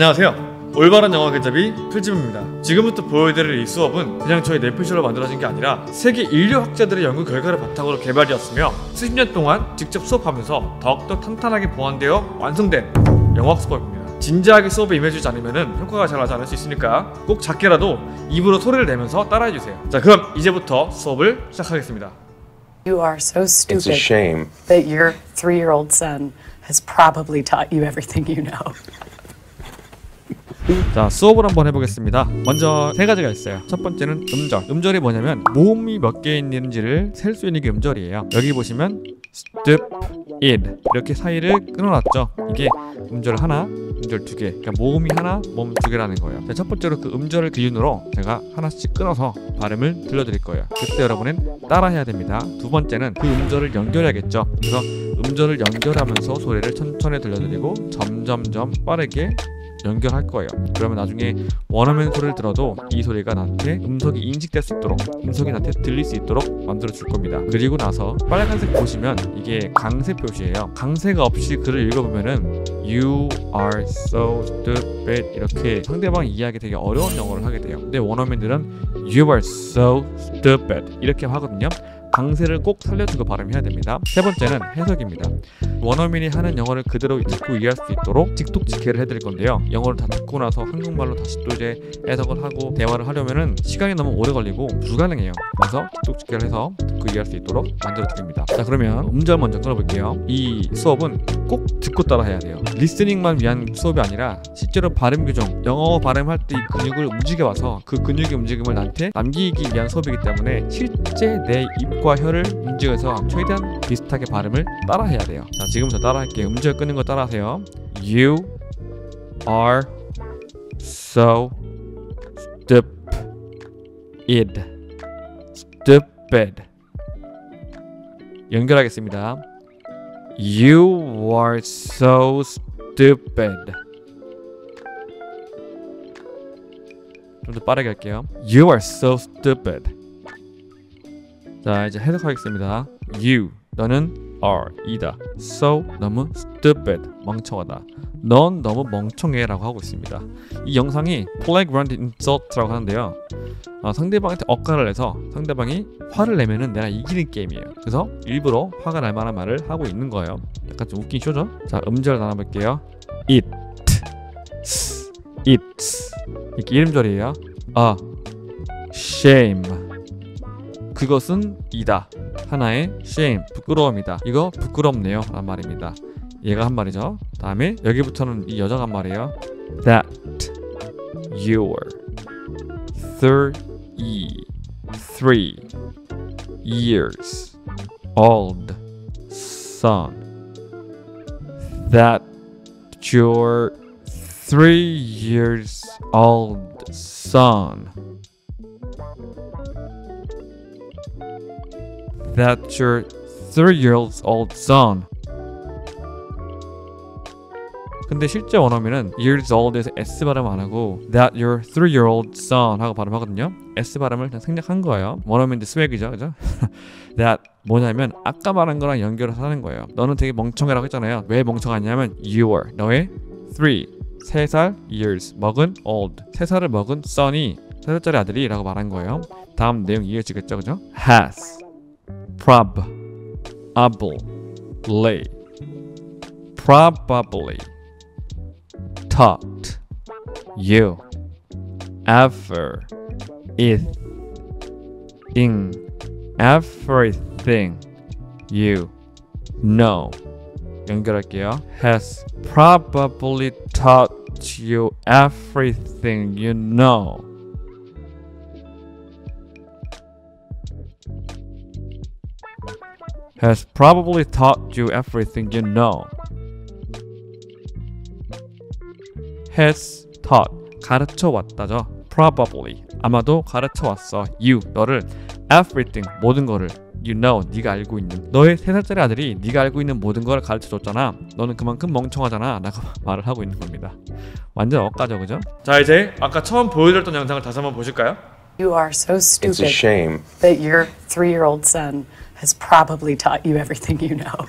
안녕하세요. 올바른 영어 개잡이 풀집입니다. 지금부터 보여드릴 이 수업은 그냥 저희 내피셜로 만들어진 게 아니라 세계 인류 학자들의 연구 결과를 바탕으로 개발되었으며 수십 년 동안 직접 수업하면서 더욱더 탄탄하게 보완되어 완성된 영어학 수업입니다. 진지하게 수업에 임해주지 않으면 효과가 잘 나지 않을 수 있으니까 꼭 작게라도 입으로 소리를 내면서 따라해주세요. 자, 그럼 이제부터 수업을 시작하겠습니다. You are so stupid It's a shame that your 3-year-old son has probably taught you everything you know. 자, 수업을 한번 해보겠습니다. 먼저 세 가지가 있어요. 첫 번째는 음절. 음절이 뭐냐면 모음이 몇 개 있는지를 셀 수 있는 게 음절이에요. 여기 보시면 stupid 이렇게 사이를 끊어놨죠. 이게 음절 하나, 음절 두 개. 그러니까 모음이 하나, 모음 두 개라는 거예요. 자, 첫 번째로 그 음절을 기준으로 제가 하나씩 끊어서 발음을 들려드릴 거예요. 그때 여러분은 따라해야 됩니다. 두 번째는 그 음절을 연결해야겠죠. 그래서 음절을 연결하면서 소리를 천천히 들려드리고 점점점 빠르게 연결할 거예요. 그러면 나중에 원어민 소리를 들어도 이 소리가 나한테 음성이 인식될 수 있도록, 음성이 나한테 들릴 수 있도록 만들어 줄 겁니다. 그리고 나서 빨간색 보시면 이게 강세 표시예요. 강세가 없이 글을 읽어보면은 You are so stupid 이렇게 상대방이 이해하기 되게 어려운 영어를 하게 돼요. 근데 원어민들은 You are so stupid 이렇게 하거든요. 강세를 꼭 살려주고 발음해야 됩니다. 세 번째는 해석입니다. 원어민이 하는 영어를 그대로 듣고 이해할 수 있도록 직독직해를 해드릴 건데요. 영어를 다 듣고 나서 한국말로 다시 또 이제 해석을 하고 대화를 하려면은 시간이 너무 오래 걸리고 불가능해요. 그래서 직독직해를 해서 듣고 이해할 수 있도록 만들어 드립니다. 자, 그러면 음절 먼저 끊어볼게요. 이 수업은 꼭 듣고 따라해야 돼요. 리스닝만 위한 수업이 아니라 실제로 발음 교정, 영어 발음할 때 이 근육을 움직여와서 그 근육의 움직임을 나한테 남기기 위한 수업이기 때문에 실제 내 입과 혀를 움직여서 최대한 비슷하게 발음을 따라해야 돼요. 자, 지금부터 따라할게요. 음절 끊는 거 따라하세요. You are so stupid. Stupid. 연결하겠습니다. You are so stupid. 좀 더 빠르게 할게요. You are so stupid. 자, 이제 해석하겠습니다. You, 너는 are, 이다. So, 너무 stupid, 멍청하다. 넌 너무 멍청해 라고 하고 있습니다. 이 영상이 playground insult라고 하는데요. 상대방한테 억까를 내서 상대방이 화를 내면은 내가 이기는 게임이에요. 그래서 일부러 화가 날 만한 말을 하고 있는 거예요. 약간 좀 웃긴 쇼죠? 자, 음절 나눠볼게요. It, it's 이렇게 이름절이에요. A, shame 그것은 이다. 하나의 shame, 부끄러움이다. 이거 부끄럽네요 라는 말입니다. 얘가 한 말이죠. 다음에 여기부터는 이 여자가 한 말이에요. That your 33 years old son. That your 3 years old son. That your 3-year-old son. 근데 실제 원어민은 years old에서 s 발음 안 하고 that your 3-year-old son 하고 발음하거든요. s 발음을 그냥 생략한 거예요. 원어민들 스웩이죠, 그죠? that 뭐냐면 아까 말한 거랑 연결해서 하는 거예요. 너는 되게 멍청해라고 했잖아요. 왜 멍청하냐면 your 너의 3살 years 먹은 old 3살을 먹은 son이 3살짜리 아들이라고 말한 거예요. 다음 내용 이해지겠죠, 그죠? has probably taught you everything you know. 연결할게요. Has probably taught you everything you know. Has probably taught you everything you know. Has taught 가르쳐 왔다죠. Probably 아마도 가르쳐 왔어. You 너를 everything 모든 거를 you know 네가 알고 있는 너의 3살짜리 아들이 네가 알고 있는 모든 걸 가르쳐 줬잖아. 너는 그만큼 멍청하잖아 라고 말을 하고 있는 겁니다. 완전 억까죠, 그죠? 자, 이제 아까 처음 보여드렸던 영상을 다시 한번 보실까요? You are so It's a stupid shame that your 3-year-old son has probably taught you everything you know.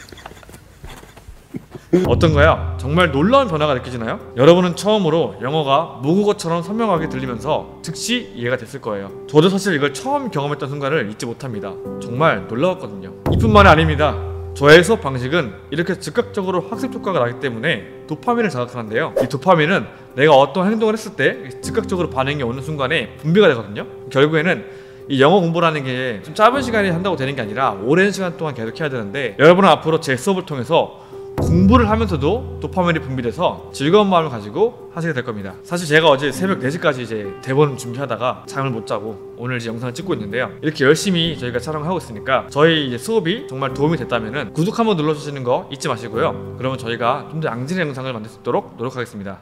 어떤가요? 정말 놀라운 변화가 느껴지나요? 여러분은 처음으로 영어가 모국어처럼 선명하게 들리면서 즉시 이해가 됐을 거예요. 저도 사실 이걸 처음 경험했던 순간을 잊지 못합니다. 정말 놀라웠거든요. 이뿐만이 아닙니다. 저의 수업 방식은 이렇게 즉각적으로 학습 효과가 나기 때문에 도파민을 자극하는데요. 이 도파민은 내가 어떤 행동을 했을 때 즉각적으로 반응이 오는 순간에 분비가 되거든요. 결국에는 이 영어 공부라는 게 좀 짧은 시간에 한다고 되는 게 아니라 오랜 시간 동안 계속 해야 되는데, 여러분은 앞으로 제 수업을 통해서 공부를 하면서도 도파민이 분비돼서 즐거운 마음을 가지고 하시게 될 겁니다. 사실 제가 어제 새벽 4시까지 이제 대본 준비하다가 잠을 못 자고 오늘 이제 영상을 찍고 있는데요. 이렇게 열심히 저희가 촬영하고 있으니까 저희 이제 수업이 정말 도움이 됐다면은 구독 한번 눌러주시는 거 잊지 마시고요. 그러면 저희가 좀 더 양질의 영상을 만들 수 있도록 노력하겠습니다.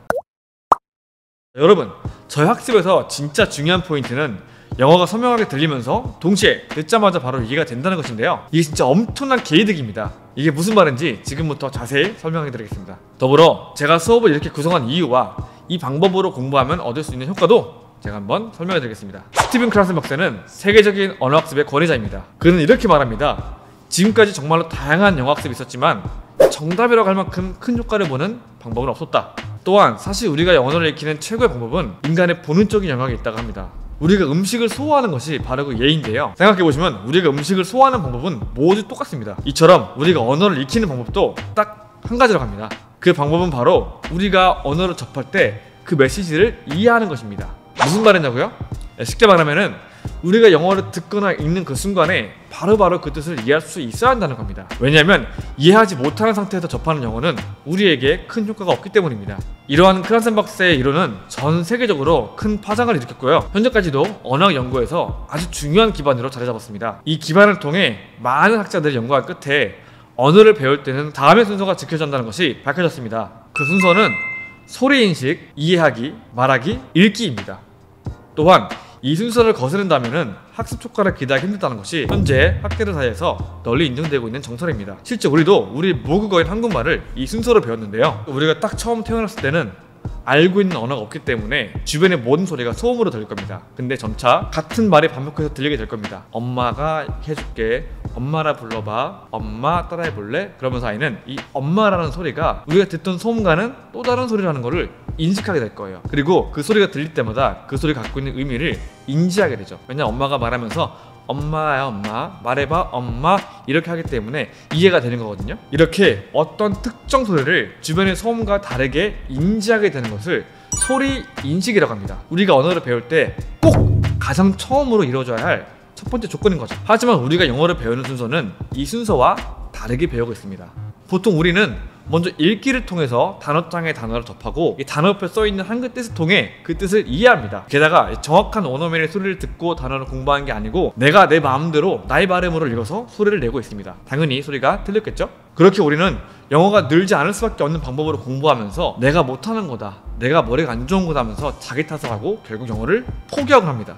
여러분, 저희 학습에서 진짜 중요한 포인트는 영어가 선명하게 들리면서 동시에 듣자마자 바로 이해가 된다는 것인데요. 이게 진짜 엄청난 개이득입니다. 이게 무슨 말인지 지금부터 자세히 설명해 드리겠습니다. 더불어 제가 수업을 이렇게 구성한 이유와 이 방법으로 공부하면 얻을 수 있는 효과도 제가 한번 설명해 드리겠습니다. 스티븐 클라슨 박사는 세계적인 언어학습의 권위자입니다. 그는 이렇게 말합니다. 지금까지 정말로 다양한 영어학습이 있었지만 정답이라고 할 만큼 큰 효과를 보는 방법은 없었다. 또한 사실 우리가 영어를 익히는 최고의 방법은 인간의 본능적인 영역에 있다고 합니다. 우리가 음식을 소화하는 것이 바로 그 예인데요. 생각해보시면 우리가 음식을 소화하는 방법은 모두 똑같습니다. 이처럼 우리가 언어를 익히는 방법도 딱 한 가지라고 합니다. 그 방법은 바로 우리가 언어를 접할 때 그 메시지를 이해하는 것입니다. 무슨 말이냐고요? 쉽게 말하면은 우리가 영어를 듣거나 읽는 그 순간에 바로바로 그 뜻을 이해할 수 있어야 한다는 겁니다. 왜냐하면 이해하지 못하는 상태에서 접하는 영어는 우리에게 큰 효과가 없기 때문입니다. 이러한 클라슨 박사의 이론은 전 세계적으로 큰 파장을 일으켰고요. 현재까지도 언어 연구에서 아주 중요한 기반으로 자리 잡았습니다. 이 기반을 통해 많은 학자들이 연구한 끝에 언어를 배울 때는 다음의 순서가 지켜져야 한다는 것이 밝혀졌습니다. 그 순서는 소리인식, 이해하기, 말하기, 읽기입니다. 또한 이 순서를 거스른다면 학습 효과를 기대하기 힘들다는 것이 현재 학계들 사이에서 널리 인정되고 있는 정설입니다. 실제 우리도 우리 모국어인 한국말을 이 순서로 배웠는데요. 우리가 딱 처음 태어났을 때는 알고 있는 언어가 없기 때문에 주변의 모든 소리가 소음으로 들릴 겁니다. 근데 점차 같은 말이 반복해서 들리게 될 겁니다. 엄마가 해줄게, 엄마라 불러봐, 엄마 따라해볼래? 그러면서 아이는 이 엄마라는 소리가 우리가 듣던 소음과는 또 다른 소리라는 것을 인식하게 될 거예요. 그리고 그 소리가 들릴 때마다 그 소리가 갖고 있는 의미를 인지하게 되죠. 왜냐면 엄마가 말하면서 엄마야 엄마, 말해봐 엄마, 이렇게 하기 때문에 이해가 되는 거거든요. 이렇게 어떤 특정 소리를 주변의 소음과 다르게 인지하게 되는 것을 소리 인식이라고 합니다. 우리가 언어를 배울 때 꼭 가장 처음으로 이루어져야 할 첫 번째 조건인 거죠. 하지만 우리가 영어를 배우는 순서는 이 순서와 다르게 배우고 있습니다. 보통 우리는 먼저 읽기를 통해서 단어장의 단어를 접하고 이 단어 옆에 써있는 한글 뜻을 통해 그 뜻을 이해합니다. 게다가 정확한 원어민의 소리를 듣고 단어를 공부하는 게 아니고 내가 내 마음대로 나의 발음으로 읽어서 소리를 내고 있습니다. 당연히 소리가 틀렸겠죠? 그렇게 우리는 영어가 늘지 않을 수밖에 없는 방법으로 공부하면서 내가 못하는 거다, 내가 머리가 안 좋은 거다 하면서 자기 탓을 하고 결국 영어를 포기하곤 합니다.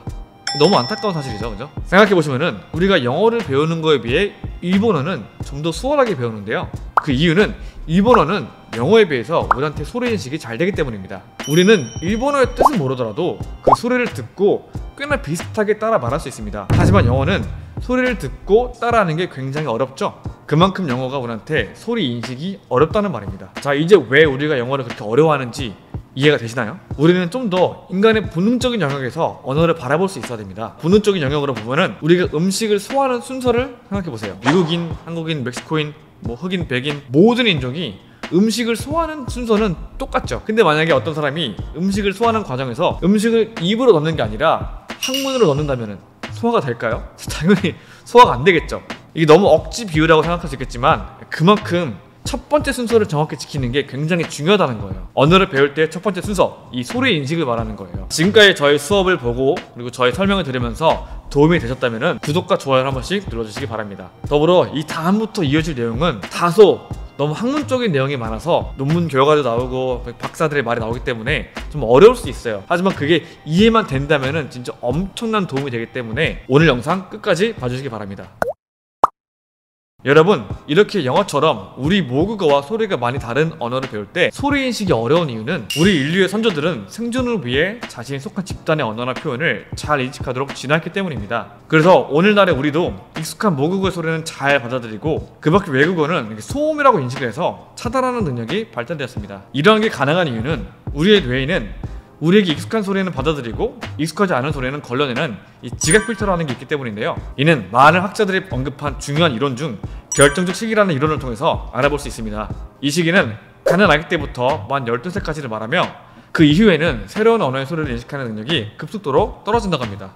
너무 안타까운 사실이죠, 그죠? 생각해보시면은 우리가 영어를 배우는 거에 비해 일본어는 좀 더 수월하게 배우는데요. 그 이유는 일본어는 영어에 비해서 우리한테 소리 인식이 잘 되기 때문입니다. 우리는 일본어의 뜻은 모르더라도 그 소리를 듣고 꽤나 비슷하게 따라 말할 수 있습니다. 하지만 영어는 소리를 듣고 따라하는 게 굉장히 어렵죠? 그만큼 영어가 우리한테 소리 인식이 어렵다는 말입니다. 자, 이제 왜 우리가 영어를 그렇게 어려워하는지 이해가 되시나요? 우리는 좀 더 인간의 본능적인 영역에서 언어를 바라볼 수 있어야 됩니다. 본능적인 영역으로 보면은 우리가 음식을 소화하는 순서를 생각해보세요. 미국인, 한국인, 멕시코인, 흑인, 백인 모든 인종이 음식을 소화하는 순서는 똑같죠. 근데 만약에 어떤 사람이 음식을 소화하는 과정에서 음식을 입으로 넣는 게 아니라 항문으로 넣는다면 소화가 될까요? 당연히 소화가 안 되겠죠. 이게 너무 억지 비유라고 생각할 수 있겠지만 그만큼 첫 번째 순서를 정확히 지키는 게 굉장히 중요하다는 거예요. 언어를 배울 때 첫 번째 순서, 이 소리 인식을 말하는 거예요. 지금까지 저희 수업을 보고 그리고 저희 설명을 들으면서 도움이 되셨다면 구독과 좋아요를 한 번씩 눌러주시기 바랍니다. 더불어 이 다음부터 이어질 내용은 다소 너무 학문적인 내용이 많아서 논문 결과도 나오고 박사들의 말이 나오기 때문에 좀 어려울 수 있어요. 하지만 그게 이해만 된다면 진짜 엄청난 도움이 되기 때문에 오늘 영상 끝까지 봐주시기 바랍니다. 여러분, 이렇게 영어처럼 우리 모국어와 소리가 많이 다른 언어를 배울 때 소리 인식이 어려운 이유는 우리 인류의 선조들은 생존을 위해 자신이 속한 집단의 언어나 표현을 잘 인식하도록 진화했기 때문입니다. 그래서 오늘날의 우리도 익숙한 모국어의 소리는 잘 받아들이고 그 밖에 외국어는 소음이라고 인식을 해서 차단하는 능력이 발달되었습니다. 이러한 게 가능한 이유는 우리의 뇌에는 우리에게 익숙한 소리는 받아들이고 익숙하지 않은 소리는 걸러내는 이 지각 필터라는 게 있기 때문인데요. 이는 많은 학자들이 언급한 중요한 이론 중 결정적 시기라는 이론을 통해서 알아볼 수 있습니다. 이 시기는 가는 아기 때부터 만 12살까지를 말하며 그 이후에는 새로운 언어의 소리를 인식하는 능력이 급속도로 떨어진다고 합니다.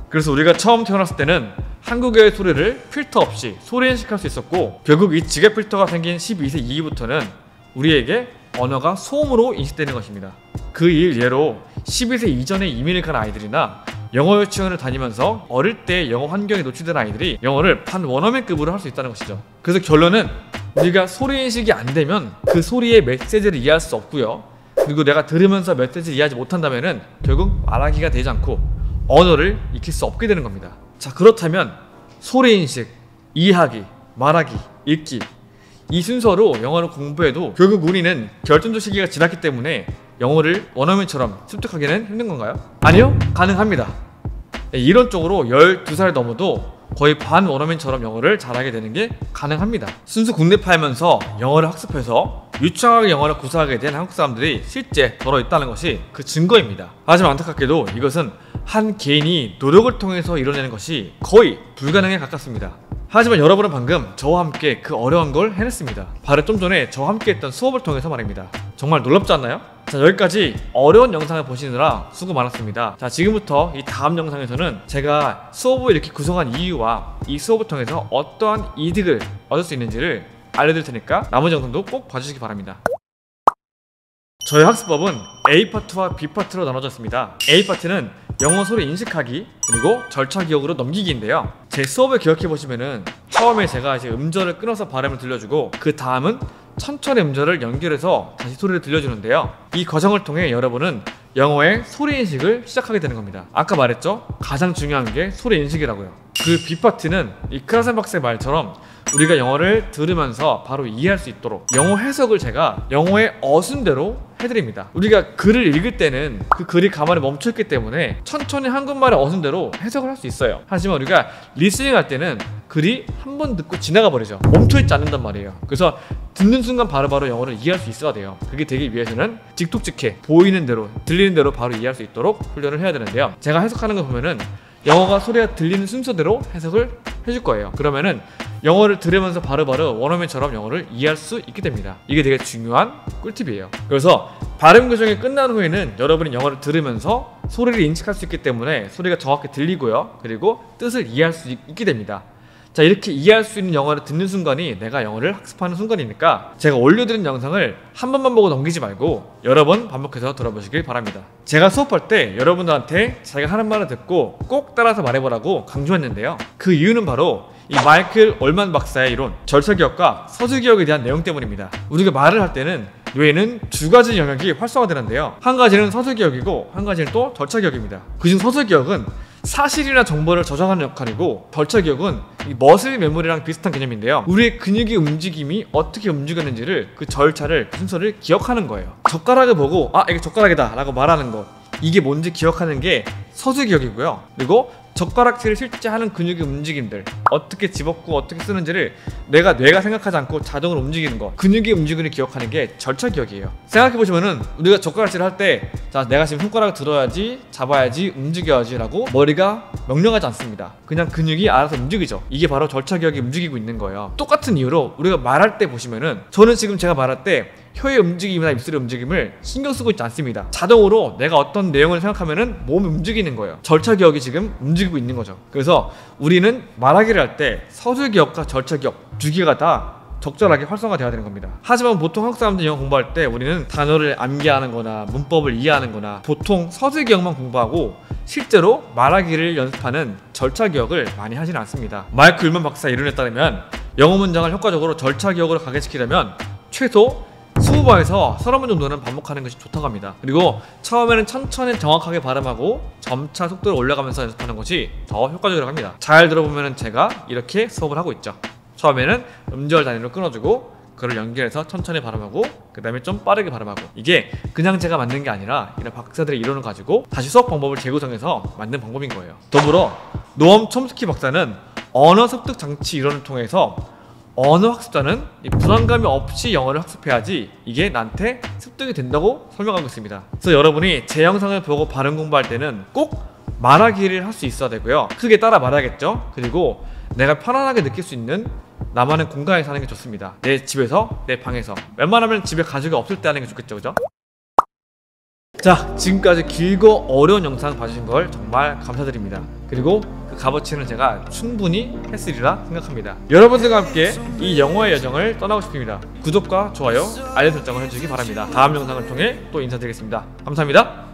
그래서 우리가 처음 태어났을 때는 한국어의 소리를 필터 없이 소리 인식할 수 있었고 결국 이 지각 필터가 생긴 12세 이후부터는 우리에게 언어가 소음으로 인식되는 것입니다. 그 예로 12세 이전에 이민을 간 아이들이나 영어 유치원을 다니면서 어릴 때 영어 환경에 노출된 아이들이 영어를 반원어민급으로 할 수 있다는 것이죠. 그래서 결론은 우리가 소리 인식이 안 되면 그 소리의 메시지를 이해할 수 없고요. 그리고 내가 들으면서 메시지를 이해하지 못한다면 결국 말하기가 되지 않고 언어를 익힐 수 없게 되는 겁니다. 자, 그렇다면 소리 인식, 이해하기, 말하기, 읽기 이 순서로 영어를 공부해도 결국 우리는 결정적 시기가 지났기 때문에 영어를 원어민처럼 습득하기는 힘든 건가요? 아니요, 가능합니다. 이론적으로 12살 넘어도 거의 반원어민처럼 영어를 잘하게 되는 게 가능합니다. 순수 국내파이면서 영어를 학습해서 유창하게 영어를 구사하게 된 한국 사람들이 실제 더러 있다는 것이 그 증거입니다. 하지만 안타깝게도 이것은 한 개인이 노력을 통해서 이뤄내는 것이 거의 불가능에 가깝습니다. 하지만 여러분은 방금 저와 함께 그 어려운 걸 해냈습니다. 바로 좀 전에 저와 함께 했던 수업을 통해서 말입니다. 정말 놀랍지 않나요? 자, 여기까지 어려운 영상을 보시느라 수고 많았습니다. 자, 지금부터 이 다음 영상에서는 제가 수업을 이렇게 구성한 이유와 이 수업을 통해서 어떠한 이득을 얻을 수 있는지를 알려드릴 테니까 나머지 영상도 꼭 봐주시기 바랍니다. 저희 학습법은 A파트와 B파트로 나눠져 있습니다. A파트는 영어 소리 인식하기 그리고 절차 기억으로 넘기기인데요. 제 수업을 기억해보시면은 처음에 제가 이제 음절을 끊어서 발음을 들려주고 그 다음은 천천히 음절을 연결해서 다시 소리를 들려주는데요. 이 과정을 통해 여러분은 영어의 소리 인식을 시작하게 되는 겁니다. 아까 말했죠? 가장 중요한 게 소리 인식이라고요. 그 B파트는 이 크라센 박사의 말처럼 우리가 영어를 들으면서 바로 이해할 수 있도록 영어 해석을 제가 영어의 어순대로 해드립니다. 우리가 글을 읽을 때는 그 글이 가만히 멈춰있기 때문에 천천히 한국말의 어순대로 해석을 할 수 있어요. 하지만 우리가 리스닝 할 때는 글이 한 번 듣고 지나가 버리죠. 멈춰있지 않는단 말이에요. 그래서 듣는 순간 바로바로 영어를 이해할 수 있어야 돼요. 그게 되기 위해서는 직독직해 보이는 대로 들리는 대로 바로 이해할 수 있도록 훈련을 해야 되는데요. 제가 해석하는 거 보면은 영어가 소리가 들리는 순서대로 해석을 해줄 거예요. 그러면은 영어를 들으면서 바로바로 원어민처럼 영어를 이해할 수 있게 됩니다. 이게 되게 중요한 꿀팁이에요. 그래서 발음 교정이 끝난 후에는 여러분이 영어를 들으면서 소리를 인식할 수 있기 때문에 소리가 정확히 들리고요. 그리고 뜻을 이해할 수 있게 됩니다. 자, 이렇게 이해할 수 있는 영어를 듣는 순간이 내가 영어를 학습하는 순간이니까 제가 올려드린 영상을 한 번만 보고 넘기지 말고 여러 번 반복해서 들어보시길 바랍니다. 제가 수업할 때 여러분들한테 자기가 하는 말을 듣고 꼭 따라서 말해보라고 강조했는데요. 그 이유는 바로 이 마이클 올만 박사의 이론, 절차기억과 서술기억에 대한 내용 때문입니다. 우리가 말을 할 때는 뇌에는 두 가지 영역이 활성화되는데요. 한 가지는 서술기억이고 한 가지는 또 절차기억입니다. 그중 서술기억은 사실이나 정보를 저장하는 역할이고 절차기억은 이 머슬 메모리랑 비슷한 개념인데요. 우리의 근육의 움직임이 어떻게 움직였는지를 그 절차를 그 순서를 기억하는 거예요. 젓가락을 보고 아 이게 젓가락이다 라고 말하는 것, 이게 뭔지 기억하는 게 서술기억이고요. 그리고 젓가락질을 실제 하는 근육의 움직임들, 어떻게 집었고 어떻게 쓰는지를 뇌가 생각하지 않고 자동으로 움직이는 거, 근육의 움직임을 기억하는 게 절차기억이에요. 생각해보시면은 우리가 젓가락질을 할 때 자 내가 지금 손가락을 들어야지, 잡아야지, 움직여야지 라고 머리가 명령하지 않습니다. 그냥 근육이 알아서 움직이죠. 이게 바로 절차기억이 움직이고 있는 거예요. 똑같은 이유로 우리가 말할 때 보시면은 저는 지금 제가 말할 때 혀의 움직임이나 입술의 움직임을 신경 쓰고 있지 않습니다. 자동으로 내가 어떤 내용을 생각하면은 몸이 움직이는 거예요. 절차기억이 지금 움직이고 있는 거죠. 그래서 우리는 말하기를 할 때 서술기억과 절차기억 두 개가 다 적절하게 활성화되어야 되는 겁니다. 하지만 보통 한국 사람들이 영어 공부할 때 우리는 단어를 암기하는 거나 문법을 이해하는 거나 보통 서술기억만 공부하고 실제로 말하기를 연습하는 절차기억을 많이 하지는 않습니다. 마이클 울만 박사의 이론에 따르면 영어 문장을 효과적으로 절차기억으로 가게시키려면 최소 20번에서 30번 정도는 반복하는 것이 좋다고 합니다. 그리고 처음에는 천천히 정확하게 발음하고 점차 속도를 올려가면서 연습하는 것이 더 효과적이라고 합니다. 잘 들어보면 제가 이렇게 수업을 하고 있죠. 처음에는 음절 단위로 끊어주고 그걸 연결해서 천천히 발음하고 그 다음에 좀 빠르게 발음하고, 이게 그냥 제가 만든 게 아니라 이런 박사들의 이론을 가지고 다시 수업 방법을 재구성해서 만든 방법인 거예요. 더불어 노엄 촘스키 박사는 언어 습득 장치 이론을 통해서 언어 학습자는 이 불안감이 없이 영어를 학습해야지 이게 나한테 습득이 된다고 설명하고 있습니다. 그래서 여러분이 제 영상을 보고 발음 공부할 때는 꼭 말하기를 할 수 있어야 되고요. 크게 따라 말해야겠죠. 그리고 내가 편안하게 느낄 수 있는 나만의 공간에서 하는 게 좋습니다. 내 집에서, 내 방에서. 웬만하면 집에 가족이 없을 때 하는 게 좋겠죠, 그죠? 자, 지금까지 길고 어려운 영상 봐주신 걸 정말 감사드립니다. 그리고 그 값어치는 제가 충분히 했으리라 생각합니다. 여러분들과 함께 이 영어의 여정을 떠나고 싶습니다. 구독과 좋아요, 알림 설정을 해주시기 바랍니다. 다음 영상을 통해 또 인사드리겠습니다. 감사합니다.